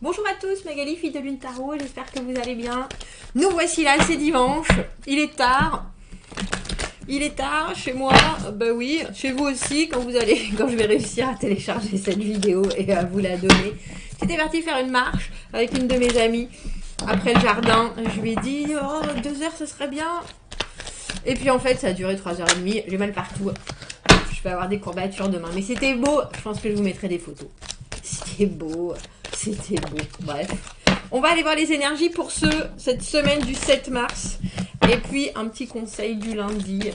Bonjour à tous, Magali, fille de Lune Tarot, j'espère que vous allez bien. Nous voici là, c'est dimanche, il est tard. Il est tard chez moi, bah oui, chez vous aussi, quand je vais réussir à télécharger cette vidéo et à vous la donner. J'étais partie faire une marche avec une de mes amies après le jardin. Je lui ai dit, oh, 2 heures ce serait bien. Et puis en fait, ça a duré 3h30, j'ai mal partout. Je vais avoir des courbatures demain, mais c'était beau, je pense que je vous mettrai des photos. C'était beau. C'était beau. Bref. On va aller voir les énergies pour cette semaine du 7 mars. Et puis, un petit conseil du lundi.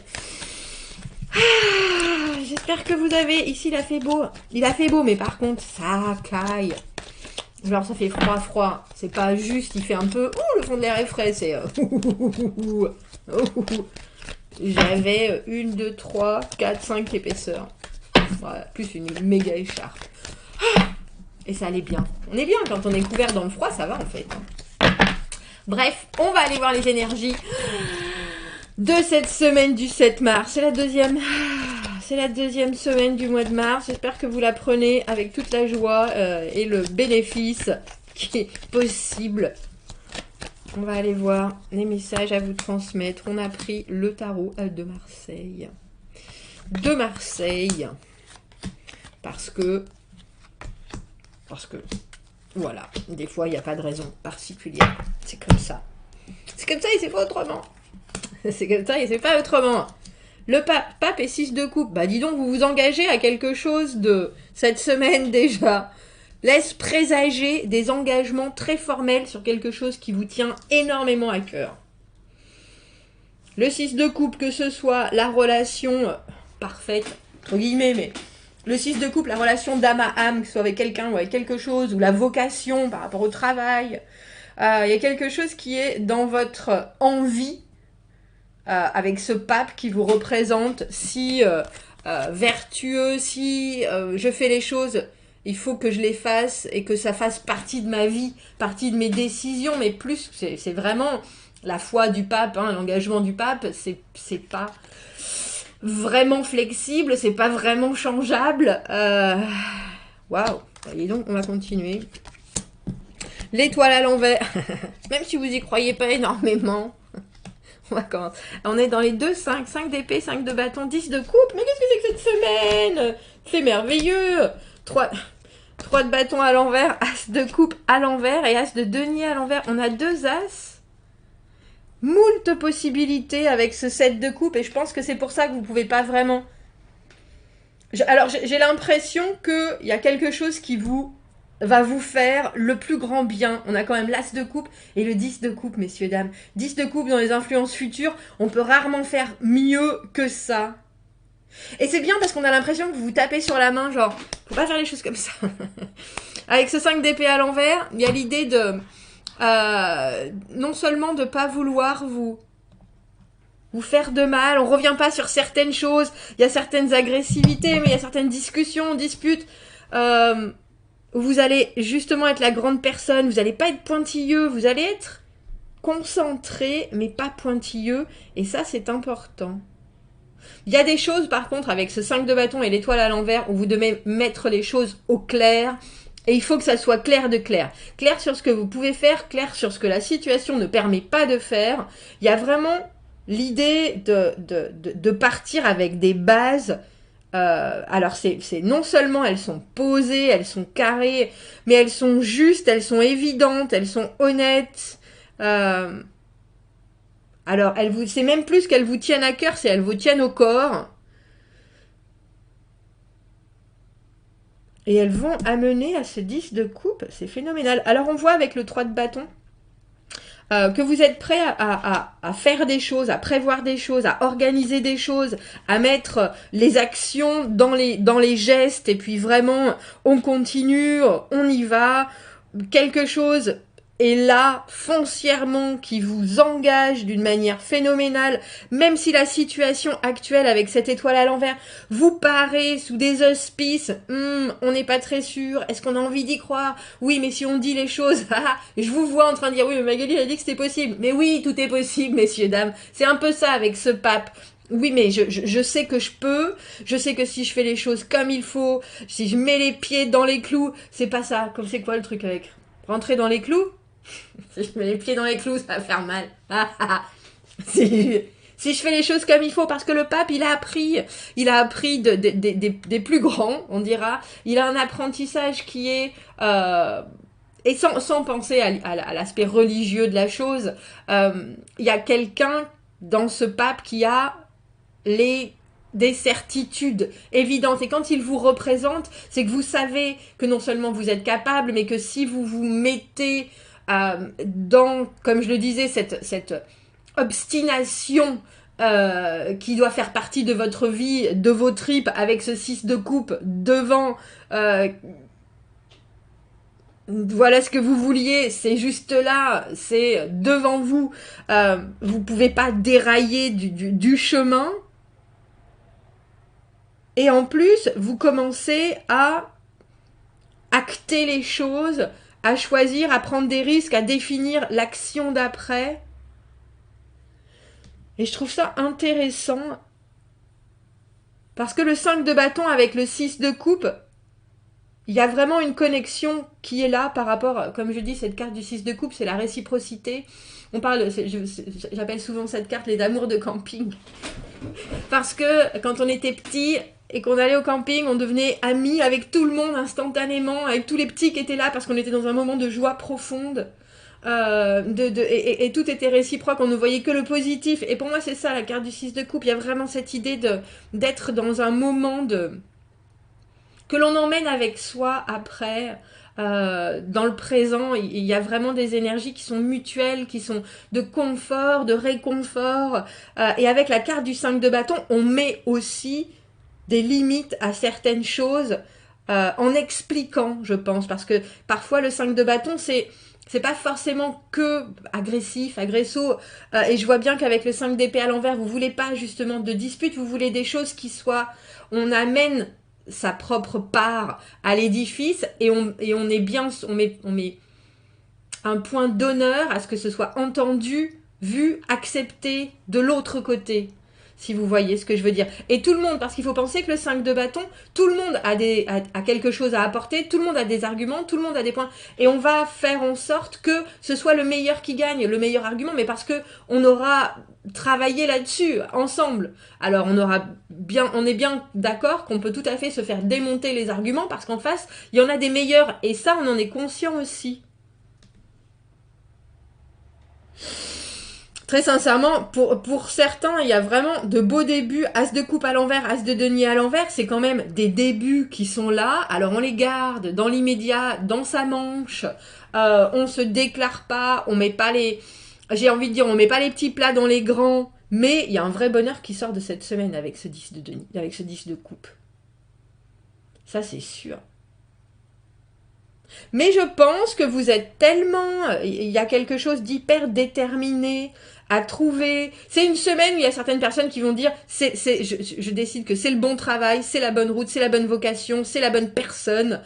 J'espère que vous avez... Ici, il a fait beau. Il a fait beau, mais par contre, ça caille. Genre, ça fait froid. C'est pas juste, il fait un peu... Ouh, le fond de l'air est frais. C'est... J'avais 1, 2, 3, 4, 5 épaisseurs. Voilà, plus une méga écharpe. Et ça allait bien. On est bien quand on est couvert dans le froid, ça va en fait. Bref, on va aller voir les énergies de cette semaine du 7 mars. C'est la deuxième semaine du mois de mars. J'espère que vous la prenez avec toute la joie et le bénéfice qui est possible. On va aller voir les messages à vous transmettre. On a pris le tarot de Marseille. De Marseille. Parce que, voilà, des fois, il n'y a pas de raison particulière. C'est comme ça. C'est comme ça et c'est pas autrement. C'est comme ça et c'est pas autrement. Le pape et 6 de coupe. Bah dis donc, vous vous engagez à quelque chose de cette semaine déjà. Laisse présager des engagements très formels sur quelque chose qui vous tient énormément à cœur. Le 6 de coupe, que ce soit la relation parfaite, entre guillemets, mais... Le 6 de coupe, la relation d'âme à âme, que ce soit avec quelqu'un ou avec quelque chose, ou la vocation par rapport au travail. Il y a quelque chose qui est dans votre envie, avec ce pape qui vous représente, si vertueux, si je fais les choses, il faut que je les fasse et que ça fasse partie de ma vie, partie de mes décisions, mais plus, c'est vraiment la foi du pape, hein, l'engagement du pape, c'est pas... vraiment flexible, c'est pas vraiment changeable. Waouh. Allez donc, on va continuer. L'étoile à l'envers. Même si vous y croyez pas énormément. On va commencer. On est dans les 2, 5, 5 d'épée, 5 de bâton, 10 de coupe. Mais qu'est-ce que c'est que cette semaine? C'est merveilleux. 3 de bâton à l'envers, as de coupe à l'envers et as de denier à l'envers. On a 2 as. Moult possibilités avec ce 7 de coupe et je pense que c'est pour ça que vous pouvez pas vraiment... Alors j'ai l'impression qu'il y a quelque chose qui va vous faire le plus grand bien. On a quand même l'as de coupe et le 10 de coupe, messieurs, dames. 10 de coupe dans les influences futures, on peut rarement faire mieux que ça. Et c'est bien parce qu'on a l'impression que vous vous tapez sur la main, genre, faut pas faire les choses comme ça. Avec ce 5 d'épée à l'envers, il y a l'idée de... non seulement de pas vouloir vous faire de mal, on revient pas sur certaines choses, il y a certaines agressivités, mais il y a certaines discussions, disputes, où vous allez justement être la grande personne, vous allez pas être pointilleux, vous allez être concentré, mais pas pointilleux, et ça c'est important. Il y a des choses par contre avec ce 5 de bâton et l'étoile à l'envers où vous devez mettre les choses au clair. Et il faut que ça soit clair de clair. Clair sur ce que vous pouvez faire, clair sur ce que la situation ne permet pas de faire. Il y a vraiment l'idée de partir avec des bases. Alors c'est non seulement elles sont posées, elles sont carrées, mais elles sont justes, elles sont évidentes, elles sont honnêtes. Alors c'est même plus qu'elles vous tiennent à cœur, c'est elles vous tiennent au corps. Et elles vont amener à ce 10 de coupe, c'est phénoménal. Alors on voit avec le 3 de bâton que vous êtes prêt à faire des choses, à prévoir des choses, à organiser des choses, à mettre les actions dans les gestes, et puis vraiment on continue, on y va, quelque chose est là foncièrement qui vous engage d'une manière phénoménale, même si la situation actuelle avec cette étoile à l'envers vous paraît sous des auspices, on n'est pas très sûr, est-ce qu'on a envie d'y croire? Oui, mais si on dit les choses, je vous vois en train de dire oui, mais Magali a dit que c'était possible. Mais oui, tout est possible, messieurs, dames. C'est un peu ça avec ce pape. Oui, mais je sais que je peux, je sais que si je fais les choses comme il faut, si je mets les pieds dans les clous, c'est pas ça. Comme c'est quoi le truc avec rentrer dans les clous. Si je mets les pieds dans les clous, ça va faire mal. Si je fais les choses comme il faut, parce que le pape, il a appris des plus grands, on dira. Il a un apprentissage qui est... et sans penser à l'aspect religieux de la chose, il y a quelqu'un dans ce pape qui a des certitudes évidentes. Et quand il vous représente, c'est que vous savez que non seulement vous êtes capable, mais que si vous vous mettez dans, comme je le disais, cette obstination qui doit faire partie de votre vie, de vos tripes, avec ce 6 de coupe devant... voilà ce que vous vouliez, c'est juste là, c'est devant vous. Vous pouvez pas dérailler du chemin. Et en plus, vous commencez à acter les choses, à choisir, à prendre des risques, à définir l'action d'après. Et je trouve ça intéressant. Parce que le 5 de bâton avec le 6 de coupe, il y a vraiment une connexion qui est là par rapport, comme je dis, cette carte du 6 de coupe, c'est la réciprocité. On parle, j'appelle souvent cette carte les amours de camping. Parce que quand on était petit et qu'on allait au camping, on devenait amis avec tout le monde instantanément, avec tous les petits qui étaient là parce qu'on était dans un moment de joie profonde. Et tout était réciproque, on ne voyait que le positif. Et pour moi, c'est ça la carte du 6 de coupe. Il y a vraiment cette idée d'être dans un moment que l'on emmène avec soi après. Dans le présent, il y a vraiment des énergies qui sont mutuelles, qui sont de confort, de réconfort. Et avec la carte du 5 de bâton, on met aussi des limites à certaines choses en expliquant, je pense. Parce que parfois, le 5 de bâton, c'est pas forcément que agressif, agresso. Et je vois bien qu'avec le 5 d'épée à l'envers, vous voulez pas justement de dispute, vous voulez des choses qui soient... On amène sa propre part à l'édifice et on est bien, on met un point d'honneur à ce que ce soit entendu, vu, accepté de l'autre côté, si vous voyez ce que je veux dire. Et tout le monde, parce qu'il faut penser que le 5 de bâton, tout le monde a quelque chose à apporter, tout le monde a des arguments, tout le monde a des points, et on va faire en sorte que ce soit le meilleur qui gagne, le meilleur argument, mais parce que on aura travaillé là-dessus, ensemble. Alors on est bien d'accord qu'on peut tout à fait se faire démonter les arguments, parce qu'en face, il y en a des meilleurs, et ça, on en est conscient aussi. Très sincèrement, pour certains, il y a vraiment de beaux débuts. As de coupe à l'envers, as de denier à l'envers, c'est quand même des débuts qui sont là. Alors on les garde dans l'immédiat, dans sa manche. On se déclare pas, on met pas les... J'ai envie de dire, on met pas les petits plats dans les grands. Mais il y a un vrai bonheur qui sort de cette semaine avec ce 10 de denier, avec ce 10 de coupe. Ça, c'est sûr. Mais je pense que vous êtes tellement... Il y a quelque chose d'hyper déterminé à trouver. C'est une semaine où il y a certaines personnes qui vont dire je décide que c'est le bon travail, c'est la bonne route, c'est la bonne vocation, c'est la bonne personne.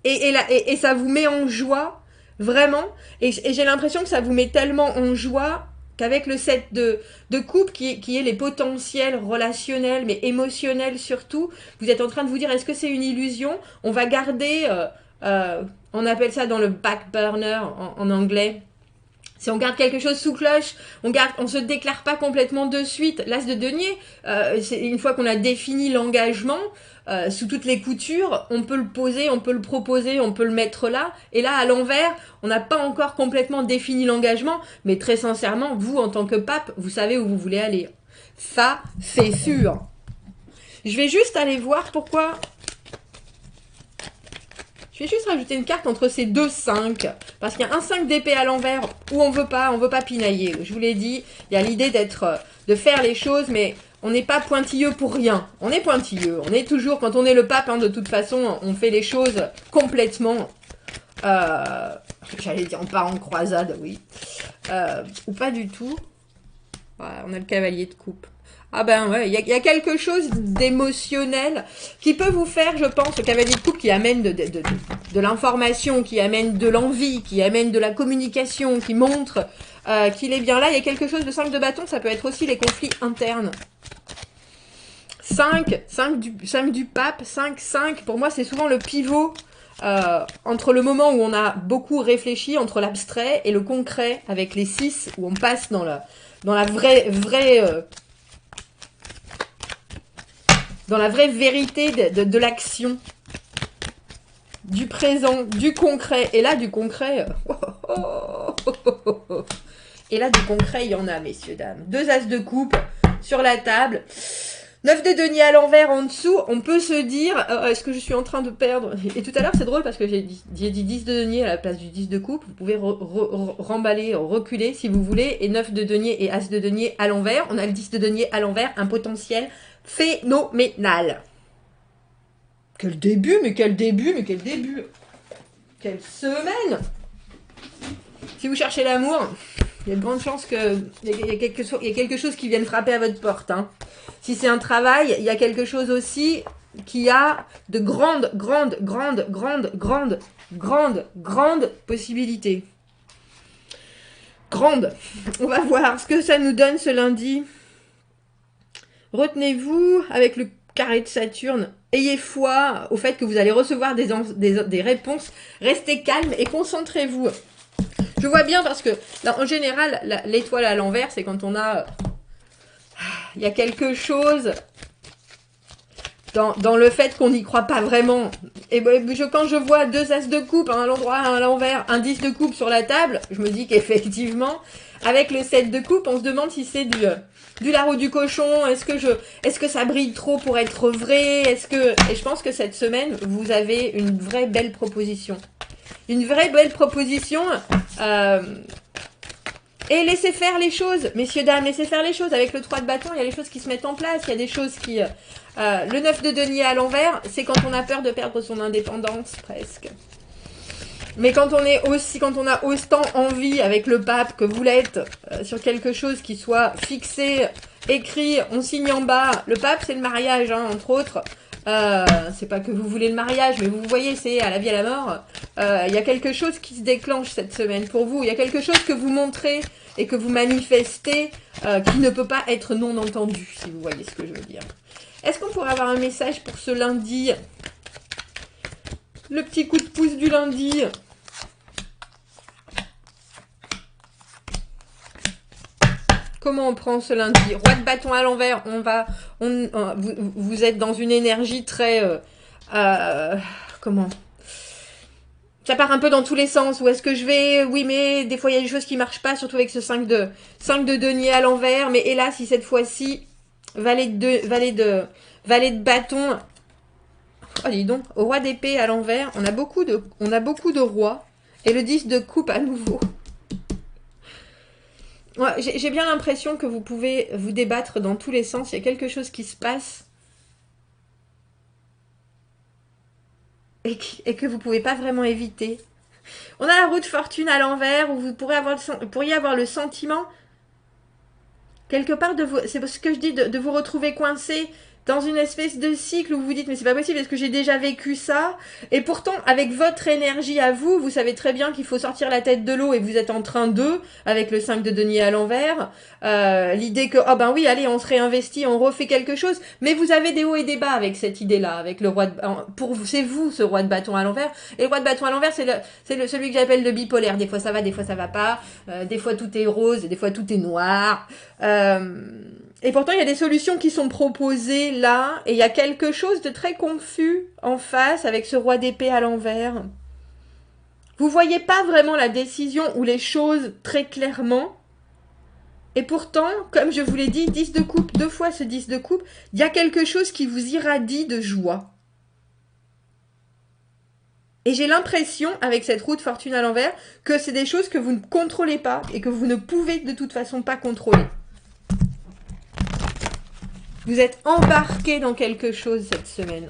Et ça vous met en joie, vraiment. Et j'ai l'impression que ça vous met tellement en joie qu'avec le 7 de coupe, qui est les potentiels relationnels, mais émotionnels surtout, vous êtes en train de vous dire, est-ce que c'est une illusion? On va garder, on appelle ça dans le back burner en anglais. Si on garde quelque chose sous cloche, on se déclare pas complètement de suite. L'as de denier, c'est une fois qu'on a défini l'engagement, sous toutes les coutures, on peut le poser, on peut le proposer, on peut le mettre là. Et là, à l'envers, on n'a pas encore complètement défini l'engagement, mais très sincèrement, vous, en tant que pape, vous savez où vous voulez aller. Ça, c'est sûr. Je vais juste aller voir pourquoi... Je vais juste rajouter une carte entre ces deux 5. Parce qu'il y a un 5 d'épée à l'envers où on veut pas pinailler. Je vous l'ai dit, il y a l'idée de faire les choses, mais on n'est pas pointilleux pour rien. On est pointilleux. On est toujours, quand on est le pape, de toute façon, on fait les choses complètement... J'allais dire, on part en croisade, oui. Ou pas du tout. Voilà, on a le cavalier de coupe. Ah ben ouais, il y a quelque chose d'émotionnel qui peut vous faire, je pense, le cavalier de coupe qui amène de l'information, qui amène de l'envie, qui amène de la communication, qui montre qu'il est bien là. Il y a quelque chose de 5 de bâton, ça peut être aussi les conflits internes. 5 du pape, 5, pour moi c'est souvent le pivot entre le moment où on a beaucoup réfléchi, entre l'abstrait et le concret, avec les 6, où on passe dans la vraie vérité de l'action, du présent, du concret. Et là, du concret... Et là, du concret, il y en a, messieurs, dames. 2 as de coupe sur la table. 9 de denier à l'envers en dessous. On peut se dire, est-ce que je suis en train de perdre? Et tout à l'heure, c'est drôle parce que j'ai dit 10 de denier à la place du 10 de coupe. Vous pouvez remballer, reculer si vous voulez. Et 9 de denier et as de denier à l'envers. On a le 10 de denier à l'envers, un potentiel phénoménal. Quel début, mais quel début, mais quel début. Quelle semaine. Si vous cherchez l'amour, il y a de grandes chances qu'il y ait quelque chose qui vienne frapper à votre porte. Hein. Si c'est un travail, il y a quelque chose aussi qui a de grandes possibilités. Grandes. On va voir ce que ça nous donne ce lundi. Retenez-vous avec le carré de Saturne. Ayez foi au fait que vous allez recevoir des réponses. Restez calme et concentrez-vous. Je vois bien parce que, là, en général, l'étoile à l'envers, c'est quand on a... Il y a quelque chose dans le fait qu'on n'y croit pas vraiment. Et quand je vois 2 as de coupe à l'endroit, à l'envers, un 10 de coupe sur la table, je me dis qu'effectivement, avec le 7 de coupe, on se demande si c'est du Laro du cochon. Est-ce que ça brille trop pour être vrai? Et je pense que cette semaine, vous avez une vraie belle proposition. Une vraie belle proposition. Et laissez faire les choses, messieurs, dames, laissez faire les choses. Avec le 3 de bâton, il y a les choses qui se mettent en place. Il y a des choses qui... le 9 de denier à l'envers, c'est quand on a peur de perdre son indépendance, presque. Mais quand on a autant envie, avec le pape, que vous l'êtes, sur quelque chose qui soit fixé, écrit, on signe en bas. Le pape, c'est le mariage, hein, entre autres. C'est pas que vous voulez le mariage, mais vous voyez, c'est à la vie, à la mort. Il y a quelque chose qui se déclenche cette semaine pour vous. Il y a quelque chose que vous montrez et que vous manifestez qui ne peut pas être non entendu, si vous voyez ce que je veux dire. Est-ce qu'on pourrait avoir un message pour ce lundi? Le petit coup de pouce du lundi. Comment on prend ce lundi? Roi de bâton à l'envers, vous êtes dans une énergie très... comment? Ça part un peu dans tous les sens. Où est-ce que je vais? Oui, mais des fois, il y a des choses qui marchent pas, surtout avec ce 5 de denier à l'envers. Mais hélas, si cette fois-ci, valet de bâton... Oh, dis donc, au roi d'épée à l'envers, on a beaucoup de rois. Et le 10 de coupe à nouveau. Ouais, j'ai bien l'impression que vous pouvez vous débattre dans tous les sens. Il y a quelque chose qui se passe et que vous ne pouvez pas vraiment éviter. On a la roue de fortune à l'envers où vous pourriez avoir le sentiment quelque part c'est ce que je dis, de vous retrouver coincé dans une espèce de cycle où vous vous dites mais c'est pas possible, est-ce que j'ai déjà vécu ça? Et pourtant, avec votre énergie à vous, vous savez très bien qu'il faut sortir la tête de l'eau et vous êtes en train avec le 5 de denier à l'envers, l'idée que, oh ben oui, allez, on se réinvestit, on refait quelque chose, mais vous avez des hauts et des bas avec cette idée-là, avec le roi de... c'est vous, ce roi de bâton à l'envers, et le roi de bâton à l'envers, c'est celui que j'appelle le bipolaire, des fois ça va, des fois ça va pas, des fois tout est rose, et des fois tout est noir, et pourtant, il y a des solutions qui sont proposées là, et il y a quelque chose de très confus en face avec ce roi d'épée à l'envers. Vous voyez pas vraiment la décision ou les choses très clairement, et pourtant, comme je vous l'ai dit, 10 de coupe, 2 fois ce 10 de coupe, il y a quelque chose qui vous irradie de joie. Et j'ai l'impression, avec cette roue de fortune à l'envers, que c'est des choses que vous ne contrôlez pas, et que vous ne pouvez de toute façon pas contrôler. Vous êtes embarqué dans quelque chose cette semaine.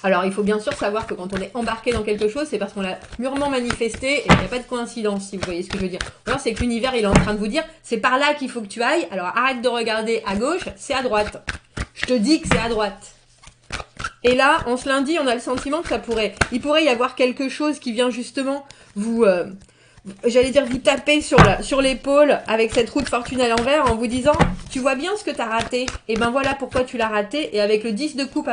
Alors, il faut bien sûr savoir que quand on est embarqué dans quelque chose, c'est parce qu'on l'a mûrement manifesté et qu'il n'y a pas de coïncidence, si vous voyez ce que je veux dire. Alors, c'est que l'univers, il est en train de vous dire, c'est par là qu'il faut que tu ailles, alors arrête de regarder à gauche, c'est à droite. Je te dis que c'est à droite. Et là, en ce lundi, on a le sentiment que il pourrait y avoir quelque chose qui vient justement vous j'allais dire, vous tapez sur l'épaule avec cette roue de fortune à l'envers en vous disant, tu vois bien ce que tu as raté, et ben voilà pourquoi tu l'as raté, et avec le 10 de coupe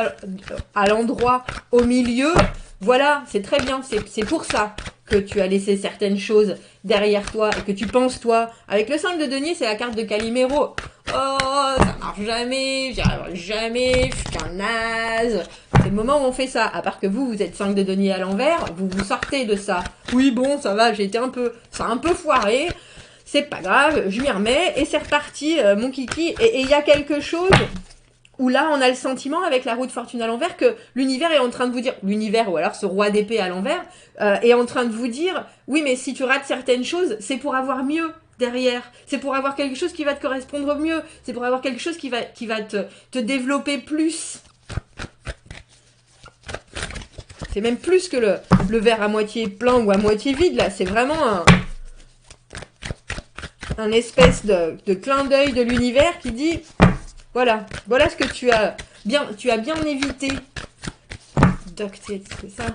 à l'endroit au milieu, voilà, c'est très bien, c'est pour ça que tu as laissé certaines choses derrière toi et que tu penses toi. Avec le 5 de denier, c'est la carte de Calimero. Oh, ça marche jamais, j'y arriverai jamais, je suis qu'un naze. C'est le moment où on fait ça. À part que vous êtes 5 de denier à l'envers, vous vous sortez de ça. Oui, bon, ça va, ça a un peu foiré. C'est pas grave, je m'y remets et c'est reparti, mon kiki. Et il y a quelque chose où là, on a le sentiment, avec la roue de fortune à l'envers, que l'univers est en train de vous dire, l'univers ou alors ce roi d'épée à l'envers, est en train de vous dire, oui, mais si tu rates certaines choses, c'est pour avoir mieux derrière. C'est pour avoir quelque chose qui va te correspondre mieux. C'est pour avoir quelque chose qui va te développer plus. C'est même plus que le verre à moitié plein ou à moitié vide, là. C'est vraiment un espèce de clin d'œil de l'univers qui dit... Voilà ce que tu as bien évité. Ducted, c'est ça.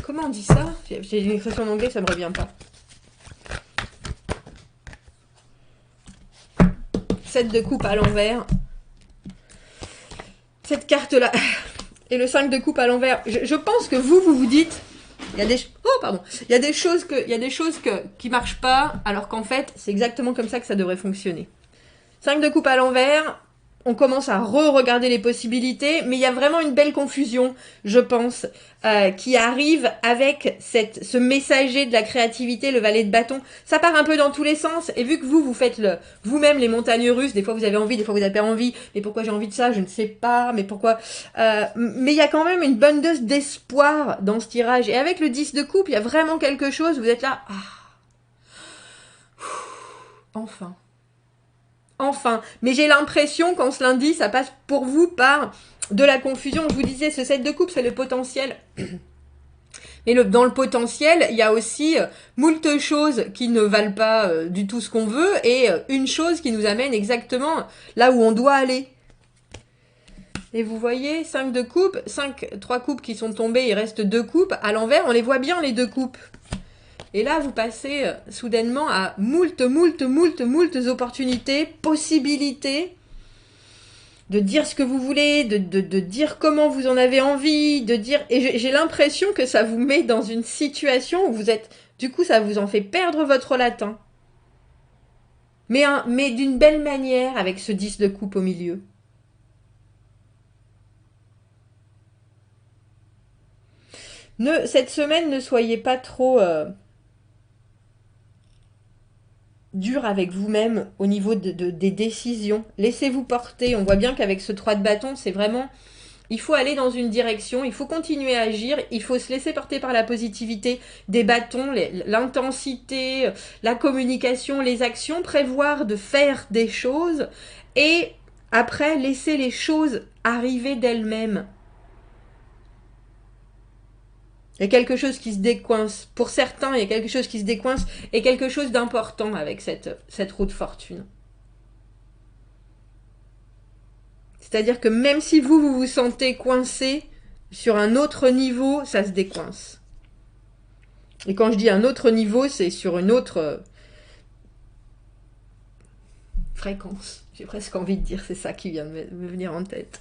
Comment on dit ça? J'ai une expression en anglais, ça me revient pas. 7 de coupe à l'envers. Cette carte-là. Et le 5 de coupe à l'envers. Je pense que vous dites... Il y a des... Oh, pardon. Il y a des choses qui marchent pas, alors qu'en fait, c'est exactement comme ça que ça devrait fonctionner. 5 de coupe à l'envers... On commence à re-regarder les possibilités, mais il y a vraiment une belle confusion, je pense, qui arrive avec ce messager de la créativité, le valet de bâton. Ça part un peu dans tous les sens, et vu que vous faites vous-même les montagnes russes, des fois vous avez envie, des fois vous n'avez pas envie, mais pourquoi j'ai envie de ça, je ne sais pas, mais pourquoi... mais il y a quand même une bonne dose d'espoir dans ce tirage, et avec le 10 de coupe, il y a vraiment quelque chose, vous êtes là... Enfin... Enfin, mais j'ai l'impression qu'en ce lundi, ça passe pour vous par de la confusion. Je vous disais, ce 7 de coupe, c'est le potentiel. Mais dans le potentiel, il y a aussi moult choses qui ne valent pas du tout ce qu'on veut et une chose qui nous amène exactement là où on doit aller. Et vous voyez, 5 de coupe, 3 coupes qui sont tombées, il reste 2 coupes. À l'envers, on les voit bien, les 2 coupes. Et là, vous passez soudainement à moult opportunités, possibilités de dire ce que vous voulez, de dire comment vous en avez envie, de dire... Et j'ai l'impression que ça vous met dans une situation où vous êtes... Du coup, ça vous en fait perdre votre latin. Mais d'une belle manière, avec ce 10 de coupe au milieu. Cette semaine, ne soyez pas trop... dur avec vous-même au niveau des décisions. Laissez-vous porter. On voit bien qu'avec ce 3 de bâton, c'est vraiment... Il faut aller dans une direction, il faut continuer à agir, il faut se laisser porter par la positivité des bâtons, l'intensité, la communication, les actions, prévoir de faire des choses et après laisser les choses arriver d'elles-mêmes. Il y a quelque chose qui se décoince. Pour certains, il y a quelque chose qui se décoince et quelque chose d'important avec cette roue de fortune. C'est-à-dire que même si vous vous sentez coincé sur un autre niveau, ça se décoince. Et quand je dis un autre niveau, c'est sur une autre fréquence. J'ai presque envie de dire, c'est ça qui vient de me venir en tête.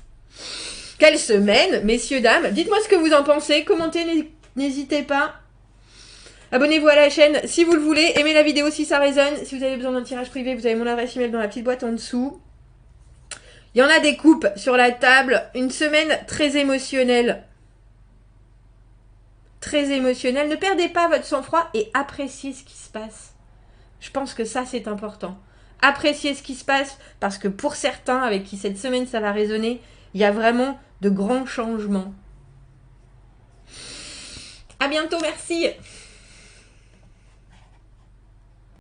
Quelle semaine, messieurs, dames. Dites-moi ce que vous en pensez. Commentez, n'hésitez pas. Abonnez-vous à la chaîne si vous le voulez. Aimez la vidéo si ça résonne. Si vous avez besoin d'un tirage privé, vous avez mon adresse email dans la petite boîte en dessous. Il y en a des coupes sur la table. Une semaine très émotionnelle. Très émotionnelle. Ne perdez pas votre sang-froid et appréciez ce qui se passe. Je pense que ça, c'est important. Appréciez ce qui se passe parce que pour certains avec qui cette semaine ça va résonner, il y a vraiment de grands changements. À bientôt, merci.